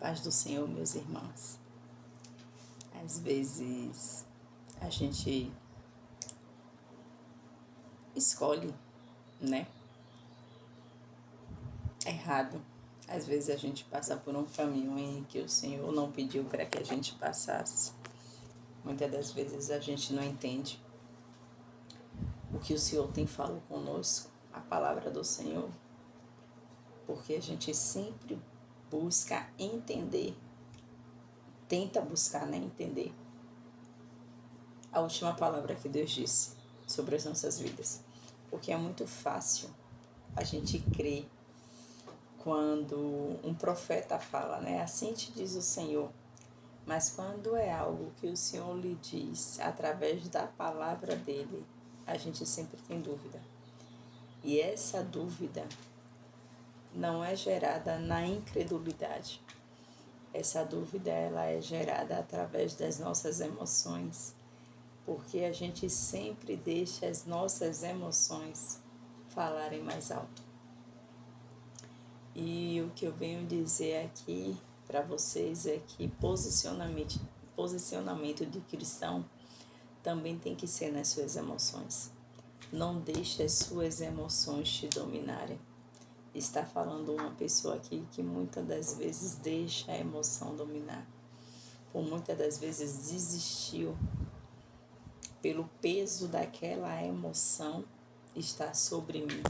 Paz do Senhor, meus irmãos. Às vezes a gente escolhe, né? Errado. Às vezes a gente passa por um caminho em que o Senhor não pediu para que a gente passasse. Muitas das vezes a gente não entende o que o Senhor tem falado conosco, a palavra do Senhor, porque a gente sempre busca entender, tenta buscar, né, entender a última palavra que Deus disse sobre as nossas vidas. Porque é muito fácil a gente crer quando um profeta fala, né? Assim te diz o Senhor. Mas quando é algo que o Senhor lhe diz através da palavra dele, a gente sempre tem dúvida. E essa dúvida não é gerada na incredulidade. Essa dúvida ela é gerada através das nossas emoções, porque a gente sempre deixa as nossas emoções falarem mais alto. E o que eu venho dizer aqui para vocês é que posicionamento de cristão também tem que ser nas suas emoções. Não deixe as suas emoções te dominarem. Está falando uma pessoa aqui que muitas das vezes deixa a emoção dominar. Por muitas das vezes desistiu pelo peso daquela emoção está sobre mim.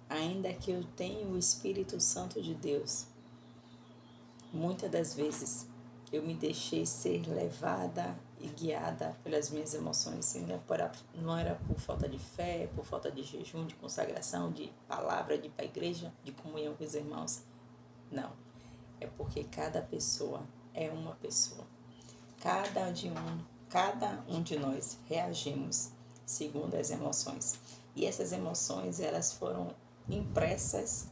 Ainda que eu tenha o Espírito Santo de Deus, muitas das vezes eu me deixei ser levada e guiada pelas minhas emoções. Não era por falta de fé, por falta de jejum, de consagração, de palavra, de ir para a igreja, de comunhão com os irmãos. Não. É porque cada pessoa é uma pessoa. Cada um de nós reagimos segundo as emoções. E essas emoções, elas foram impressas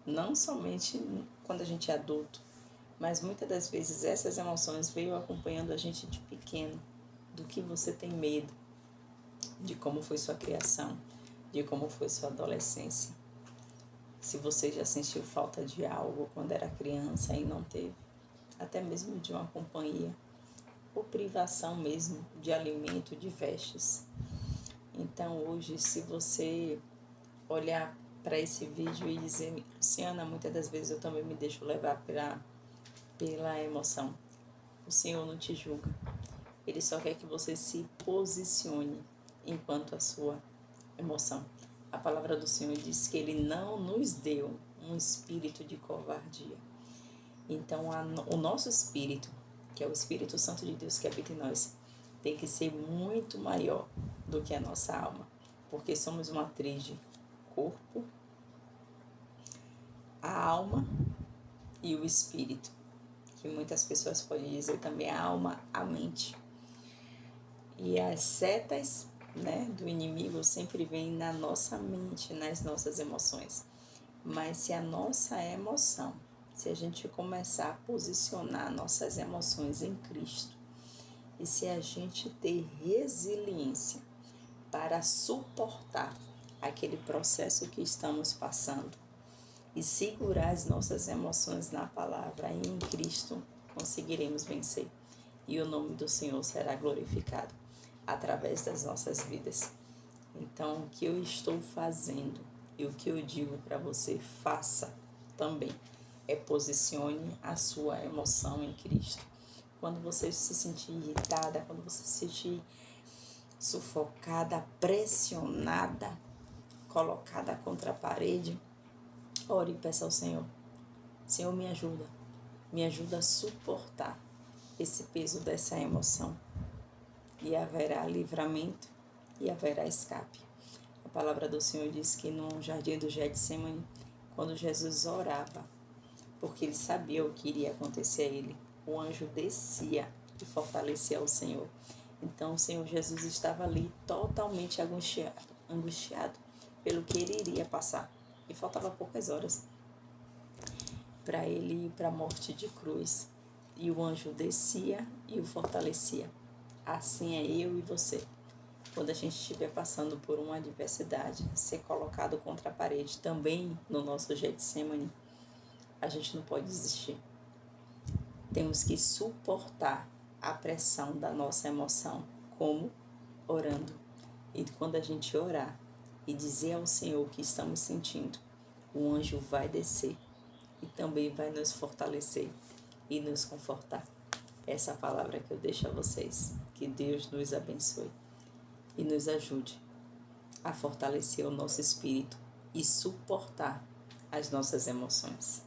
não somente quando a gente é adulto, mas muitas das vezes essas emoções veio acompanhando a gente de pequeno, do que você tem medo, de como foi sua criação, de como foi sua adolescência. Se você já sentiu falta de algo quando era criança e não teve, até mesmo de uma companhia, ou privação mesmo de alimento, de vestes. Então hoje, se você olhar para esse vídeo e dizer, Luciana, muitas das vezes eu também me deixo levar pela emoção. O Senhor não te julga. Ele só quer que você se posicione enquanto a sua emoção. A palavra do Senhor diz que Ele não nos deu um espírito de covardia. Então, o nosso espírito, que é o Espírito Santo de Deus que habita em nós, tem que ser muito maior do que a nossa alma, porque somos uma atriz de corpo, a alma e o espírito, que muitas pessoas podem dizer também a alma, a mente. E as setas, né, do inimigo sempre vêm na nossa mente, nas nossas emoções. Mas se a nossa emoção, se a gente começar a posicionar nossas emoções em Cristo, e se a gente ter resiliência para suportar aquele processo que estamos passando e segurar as nossas emoções na palavra e em Cristo, conseguiremos vencer. E o nome do Senhor será glorificado através das nossas vidas. Então, o que eu estou fazendo e o que eu digo para você, faça também. Posicione a sua emoção em Cristo. Quando você se sentir irritada, quando você se sentir sufocada, pressionada, colocada contra a parede, ore e peça ao Senhor. Senhor, me ajuda a suportar esse peso dessa emoção. E haverá livramento e haverá escape. A palavra do Senhor diz que no jardim do Getsemane, quando Jesus orava, porque ele sabia o que iria acontecer a ele, o anjo descia e fortalecia o Senhor. Então o Senhor Jesus estava ali totalmente angustiado pelo que ele iria passar. E faltava poucas horas para ele ir para a morte de cruz. E o anjo descia e o fortalecia. Assim é eu e você. Quando a gente estiver passando por uma adversidade, ser colocado contra a parede, também no nosso Getsemane, a gente não pode desistir. temos que suportar a pressão da nossa emoção. Como? Orando. E quando a gente orar e dizer ao Senhor o que estamos sentindo, o anjo vai descer e também vai nos fortalecer e nos confortar. Essa palavra que eu deixo a vocês. Que Deus nos abençoe e nos ajude a fortalecer o nosso espírito e suportar as nossas emoções.